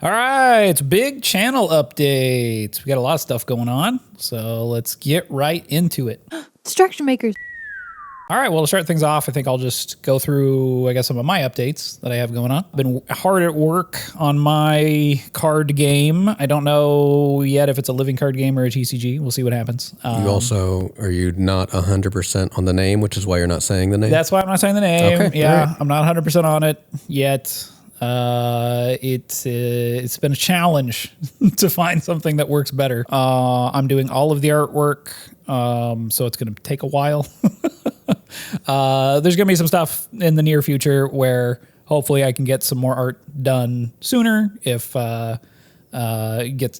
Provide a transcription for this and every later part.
All right, it's big channel updates. We got a lot of stuff going on, so let's get right into it. Distraction makers. All right, well, to start things off, I think I'll just go through, I guess, some of my updates that I have going on. I've been hard at work on my card game. I don't know yet if it's a living card game or a TCG. We'll see what happens. Are you not 100% on the name, which is why you're not saying the name? That's why I'm not saying the name. Okay, Yeah, right. I'm not 100% on it yet. It's been a challenge to find something that works better. I'm doing all of the artwork, so it's going to take a while. There's going to be some stuff in the near future where hopefully I can get some more art done sooner if get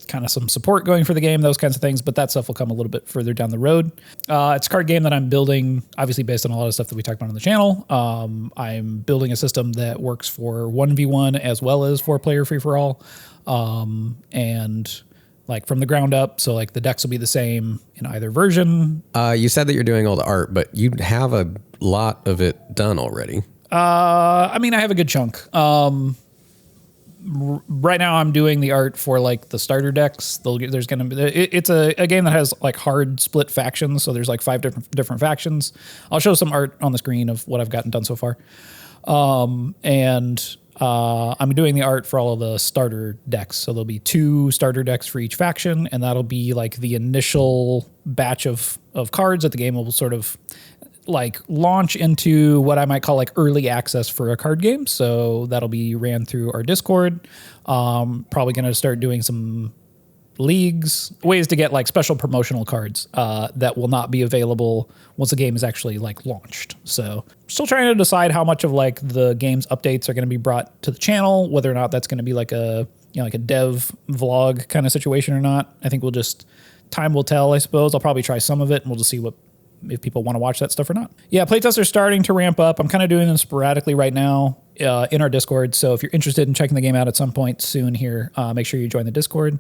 kind of some support going for the game, those kinds of things. But that stuff will come a little bit further down the road. It's a card game that I'm building, obviously based on a lot of stuff that we talked about on the channel. I'm building a system that works for 1v1 as well as 4-player free-for-all. And like from the ground up. So like the decks will be the same in either version. You said that you're doing all the art, but you have a lot of it done already. I mean, I have a good chunk. Right now I'm doing the art for like the starter decks. There's going to be, it's a game that has like hard split factions. So there's like 5 different factions. I'll show some art on the screen of what I've gotten done so far. I'm doing the art for all of the starter decks. So there'll be 2 starter decks for each faction, and that'll be like the initial batch of cards that the game will sort of like launch into what I might call like early access for a card game. So that'll be ran through our Discord. Probably going to start doing some leagues, ways to get like special promotional cards that will not be available once the game is actually like launched. So still trying to decide how much of like the game's updates are going to be brought to the channel, whether or not that's going to be like a, you know, like a dev vlog kind of situation or not. I think time will tell, I suppose. I'll probably try some of it and we'll just see if people want to watch that stuff or not. Yeah, playtests are starting to ramp up. I'm kind of doing them sporadically right now in our Discord. So if you're interested in checking the game out at some point soon here, make sure you join the Discord.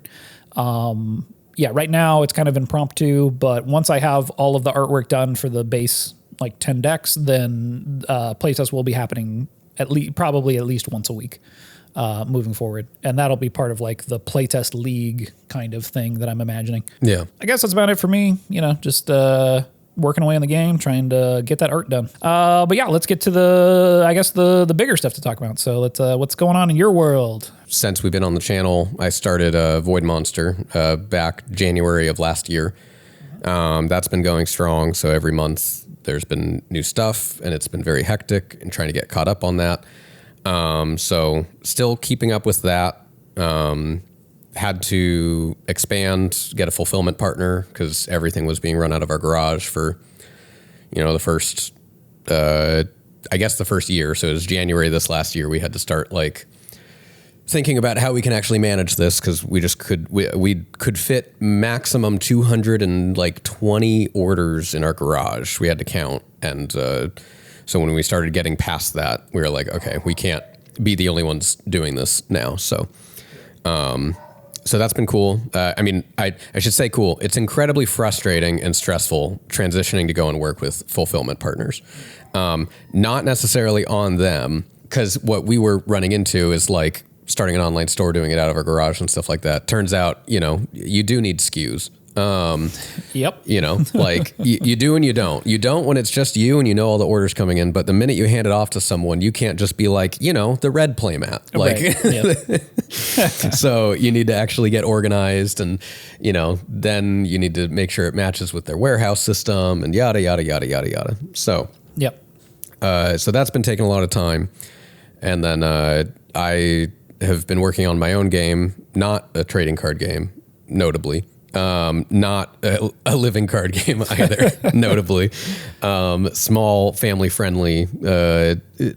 Right now it's kind of impromptu, but once I have all of the artwork done for the base, like 10 decks, then playtests will be happening probably at least once a week moving forward. And that'll be part of like the playtest league kind of thing that I'm imagining. Yeah. I guess that's about it for me. You know, just working away on the game, trying to get that art done. But yeah, let's get to the bigger stuff to talk about. So what's going on in your world? Since we've been on the channel, I started Void Monster back January of last year. That's been going strong. So every month there's been new stuff and it's been very hectic and trying to get caught up on that. So still keeping up with that. Had to expand, get a fulfillment partner because everything was being run out of our garage for, the first, the first year. So it was January this last year. We had to start like thinking about how we can actually manage this because we could fit maximum 220 orders in our garage. We had to count. And so when we started getting past that, we were like, okay, we can't be the only ones doing this now. So that's been cool. I should say cool. It's incredibly frustrating and stressful transitioning to go and work with fulfillment partners. Not necessarily on them, because what we were running into is like starting an online store, doing it out of our garage and stuff like that. Turns out, you do need SKUs. Yep. Like you do and you don't. You don't when it's just you and you know all the orders coming in, but the minute you hand it off to someone, you can't just be like, the red playmat. Like, right. Yep. So you need to actually get organized and, then you need to make sure it matches with their warehouse system and yada, yada, yada, yada, yada. So, yep. So that's been taking a lot of time. And then, I have been working on my own game, not a trading card game, notably. Not a living card game either, notably. Small, family-friendly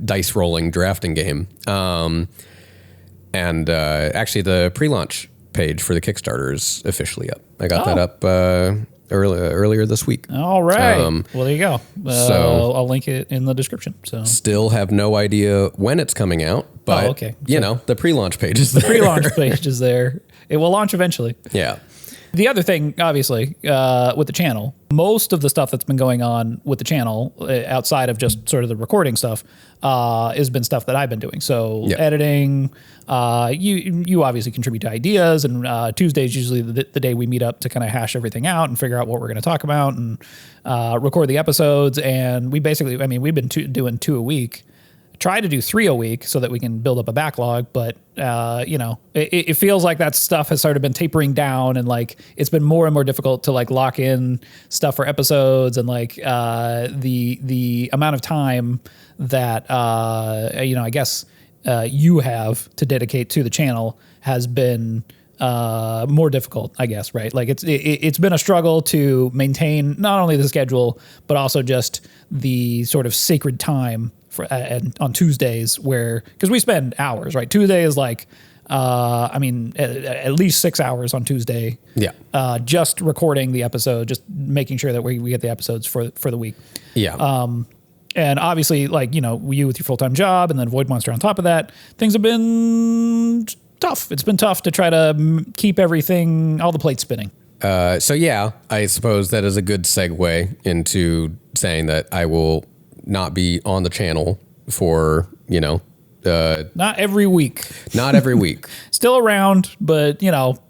dice rolling drafting game. Actually, the pre-launch page for the Kickstarter is officially up. I got that up earlier this week. All right. Well, there you go. So I'll link it in the description. So still have no idea when it's coming out, but okay. The pre-launch page is there. The pre-launch page is there. It will launch eventually. Yeah. The other thing, obviously, with the channel, Most of the stuff that's been going on with the channel, outside of just sort of the recording stuff, has been stuff that I've been doing. So editing, you obviously contribute to ideas, and Tuesday's usually the day we meet up to kind of hash everything out and figure out what we're going to talk about and record the episodes. And we basically, I mean, we've been doing 2 a week. Try to do 3 a week so that we can build up a backlog, but it feels like that stuff has sort of been tapering down, and like it's been more and more difficult to like lock in stuff for episodes, and like the amount of time that I guess you have to dedicate to the channel has been more difficult, I guess, right? Like it's been a struggle to maintain not only the schedule, but also just the sort of sacred time on Tuesdays, where, because we spend hours, right? Tuesday is like, at least 6 hours on Tuesday. Yeah. Just recording the episode, just making sure that we get the episodes for the week. Yeah. And obviously, like, you with your full-time job and then Void Monster on top of that, things have been tough. It's been tough to try to keep everything, all the plates spinning. So yeah, I suppose that is a good segue into saying that I will not be on the channel for, not every week. Not every week. Still around, but,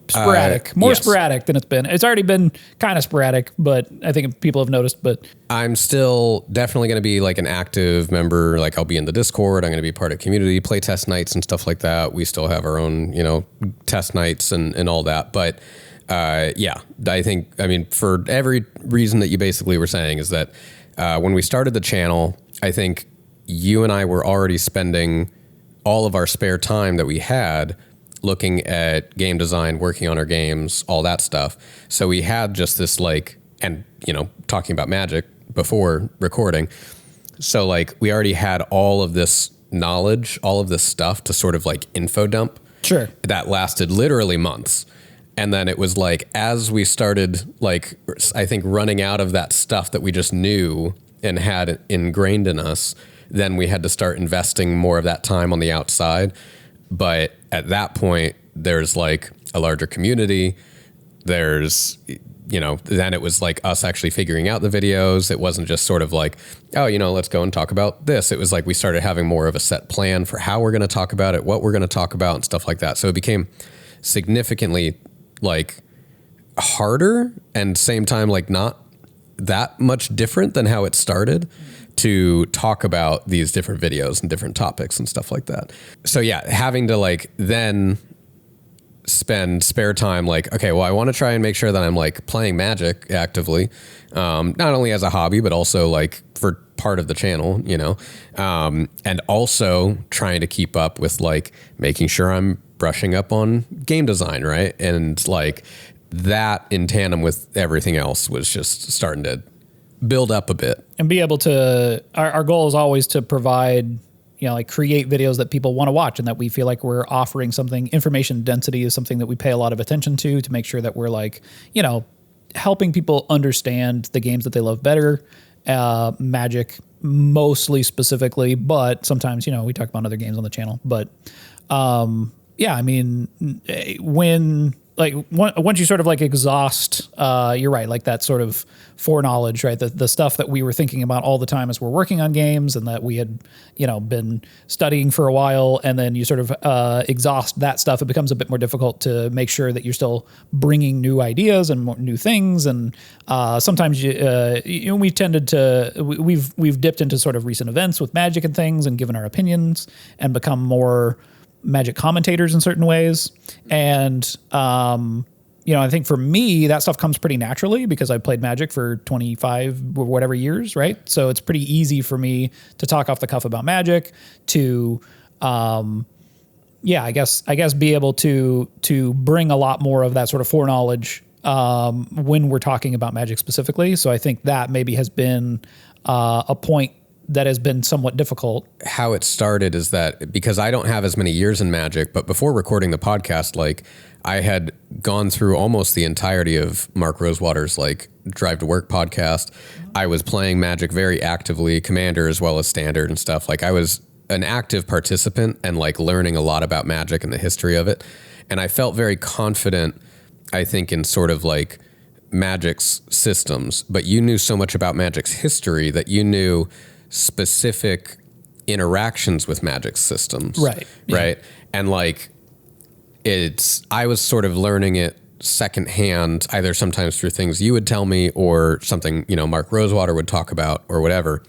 sporadic. More sporadic than it's been. It's already been kind of sporadic, but I think people have noticed. But I'm still definitely going to be like an active member. Like I'll be in the Discord. I'm going to be part of community playtest nights and stuff like that. We still have our own, test nights and all that. But I think, for every reason that you basically were saying is that when we started the channel, I think you and I were already spending all of our spare time that we had looking at game design, working on our games, all that stuff. So we had just this talking about Magic before recording. So like we already had all of this knowledge, all of this stuff to sort of like info dump. Sure. That lasted literally months. And then it was like, as we started, like, I think running out of that stuff that we just knew and had ingrained in us, then we had to start investing more of that time on the outside. But at that point, there's like a larger community. There's, then it was like us actually figuring out the videos. It wasn't just sort of like, oh, let's go and talk about this. It was like we started having more of a set plan for how we're going to talk about it, what we're going to talk about and stuff like that. So it became significantly like harder and same time like not that much different than how it started to talk about these different videos and different topics and stuff like that. So yeah, having to like then spend spare time like, okay, well, I want to try and make sure that I'm like playing Magic actively, not only as a hobby, but also like for part of the channel, and also trying to keep up with like making sure I'm brushing up on game design, right? And like that in tandem with everything else was just starting to build up a bit. And be able to, our goal is always to provide, like create videos that people want to watch and that we feel like we're offering something. Information density is something that we pay a lot of attention to make sure that we're like, helping people understand the games that they love better, Magic mostly specifically, but sometimes, we talk about other games on the channel, but, once you sort of like exhaust, you're right, like that sort of foreknowledge, right? The stuff that we were thinking about all the time as we're working on games and that we had, been studying for a while, and then you sort of exhaust that stuff, it becomes a bit more difficult to make sure that you're still bringing new ideas and more new things. And sometimes we tended to, we've dipped into sort of recent events with Magic and things and given our opinions and become more Magic commentators in certain ways. And, I think for me, that stuff comes pretty naturally because I've played Magic for 25 or whatever years, right? So it's pretty easy for me to talk off the cuff about Magic, to, I guess be able to bring a lot more of that sort of foreknowledge when we're talking about Magic specifically. So I think that maybe has been a point that has been somewhat difficult. How it started is that because I don't have as many years in Magic, but before recording the podcast, like I had gone through almost the entirety of Mark Rosewater's like Drive to Work podcast. I was playing Magic very actively, Commander as well as Standard and stuff. Like I was an active participant and like learning a lot about Magic and the history of it. And I felt very confident, I think, in sort of like Magic's systems, but you knew so much about Magic's history that you knew specific interactions with Magic's systems. Right. Right. And like, I was sort of learning it secondhand, either sometimes through things you would tell me or something, Mark Rosewater would talk about or whatever.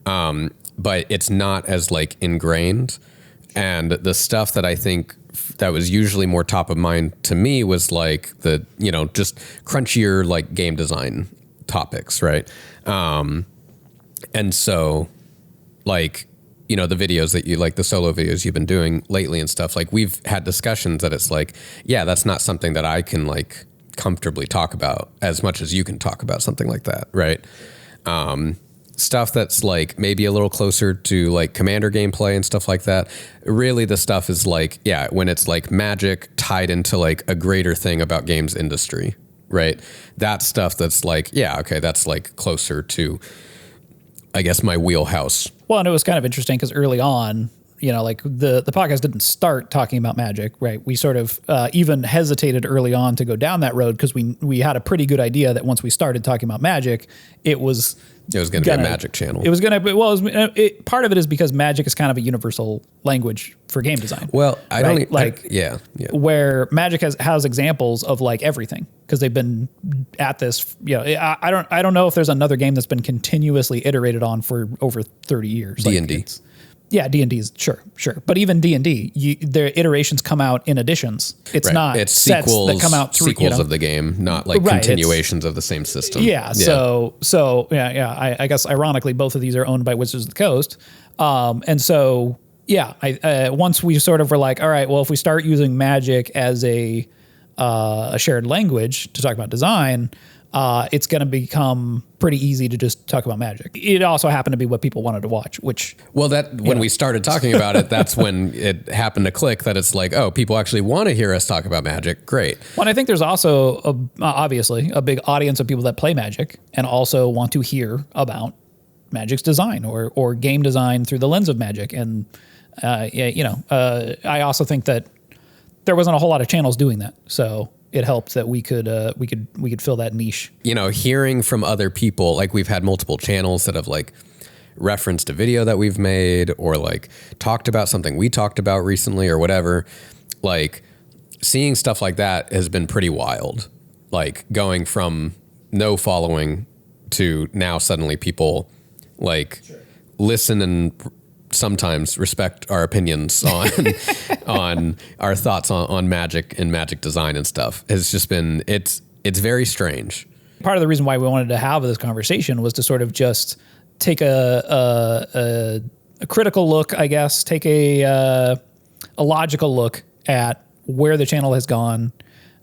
But it's not as like ingrained. And the stuff that I think that was usually more top of mind to me was like the, just crunchier like game design topics. Right. And so like, the videos that you like, the solo videos you've been doing lately and stuff, like we've had discussions that it's like, yeah, that's not something that I can like comfortably talk about as much as you can talk about something like that. Right. Stuff that's like maybe a little closer to like Commander gameplay and stuff like that. Really the stuff is like, yeah, when it's like Magic tied into like a greater thing about games industry, right? That stuff that's like, yeah, okay, that's like closer to, I guess, my wheelhouse. Well, and it was kind of interesting because early on, like the podcast didn't start talking about Magic, right? We sort of even hesitated early on to go down that road because we had a pretty good idea that once we started talking about Magic, it was going to be a Magic channel. It was going to be, well, part of it is because Magic is kind of a universal language for game design. Well, I right? don't yeah. Where Magic has examples of like everything because they've been at this. I don't know if there's another game that's been continuously iterated on for over 30 years. D&D. Yeah, D&D is sure, but even D&D, their iterations come out in additions. It's not it's sets sequels, that come out through sequels of the game, not like continuations of the same system. Yeah. So yeah. I guess ironically, both of these are owned by Wizards of the Coast, and so yeah. Once we sort of were like, all right, well, if we start using Magic as a shared language to talk about design. It's going to become pretty easy to just talk about Magic. It also happened to be what people wanted to watch, which... Well, when we started talking about it, that's when it happened to click that it's like, oh, people actually want to hear us talk about Magic. Great. Well, I think there's also, obviously, a big audience of people that play Magic and also want to hear about Magic's design or game design through the lens of Magic. And, I also think that there wasn't a whole lot of channels doing that. So... it helped that we could fill that niche. Hearing from other people, like we've had multiple channels that have like referenced a video that we've made or like talked about something we talked about recently or whatever. Like seeing stuff like that has been pretty wild. Like going from no following to now suddenly people like listen and sometimes respect our opinions on our thoughts on Magic and Magic design and stuff. It's just been, it's very strange. Part of the reason why we wanted to have this conversation was to sort of just take a critical look, I guess, take a logical look at where the channel has gone,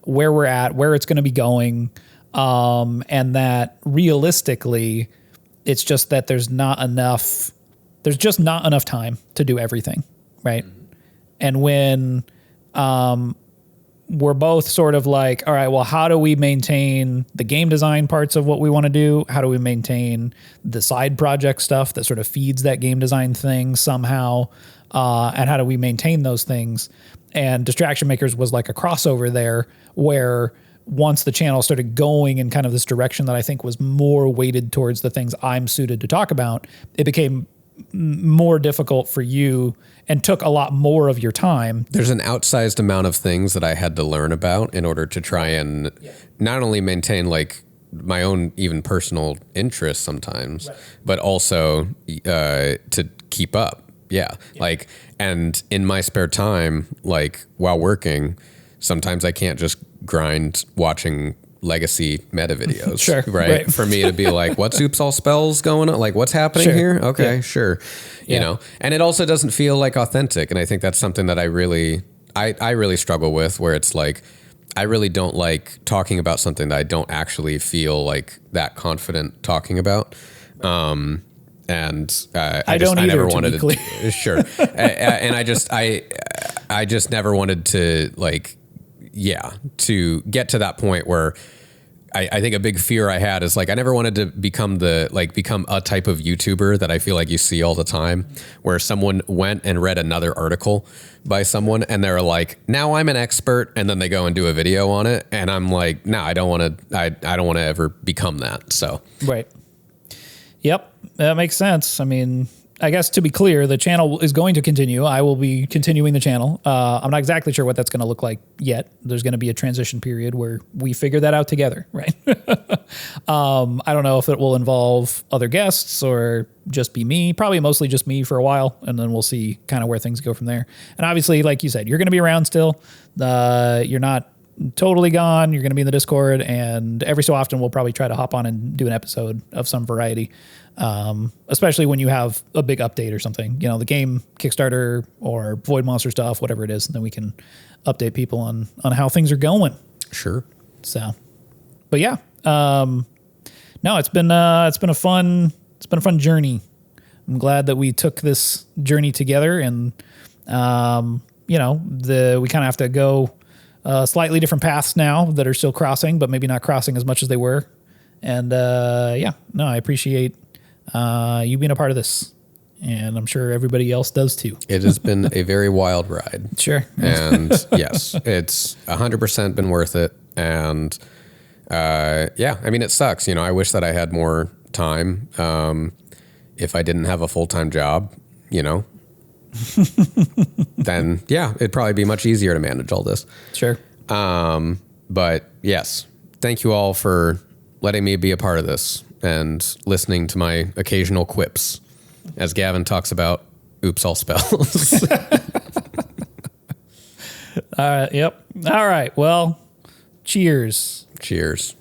where we're at, where it's going to be going. And that realistically, it's just that there's just not enough time to do everything, right? Mm-hmm. And when we're both sort of like, all right, well, how do we maintain the game design parts of what we want to do? How do we maintain the side project stuff that sort of feeds that game design thing somehow? And how do we maintain those things? And Distraction Makers was like a crossover there where once the channel started going in kind of this direction that I think was more weighted towards the things I'm suited to talk about, it became more difficult for you and took a lot more of your time. There's an outsized amount of things that I had to learn about in order to try and not only maintain like my own even personal interests sometimes, but also to keep up. Yeah. Like, and in my spare time, like while working, sometimes I can't just grind watching legacy meta videos, right? For me to be like, what's Oops All Spells going on? Like, what's happening here? Okay, sure. You know, and it also doesn't feel like authentic. And I think that's something that I really struggle with, where it's like, I really don't like talking about something that I don't actually feel like that confident talking about. And I never wanted to, sure. And I just never wanted to like, to get to that point where I think a big fear I had is like I never wanted to become a type of YouTuber that I feel like you see all the time, where someone went and read another article by someone and they're like, now I'm an expert, and then they go and do a video on it, and I'm like, no, I don't want to. I don't want to ever become that. So right. Yep, that makes sense. I mean, I guess to be clear, the channel is going to continue. I will be continuing the channel. I'm not exactly sure what that's going to look like yet. There's going to be a transition period where we figure that out together, right? I don't know if it will involve other guests or just be me. Probably mostly just me for a while, and then we'll see kind of where things go from there. And obviously, like you said, you're going to be around still. You're not totally gone. You're going to be in the Discord, and every so often we'll probably try to hop on and do an episode of some variety. Especially when you have a big update or something, the game Kickstarter or Void Monster stuff, whatever it is, and then we can update people on how things are going. Sure. So, but yeah, no, it's been a fun journey. I'm glad that we took this journey together, and we kind of have to go slightly different paths now that are still crossing, but maybe not crossing as much as they were. And I appreciate you being a part of this, and I'm sure everybody else does too. It has been a very wild ride. Sure. And yes, it's 100% been worth it. And I mean, it sucks. I wish that I had more time. If I didn't have a full-time job, then it'd probably be much easier to manage all this. Sure. But yes, thank you all for letting me be a part of this and listening to my occasional quips as Gavin talks about oops all spells. Yep. All right. Well, cheers. Cheers.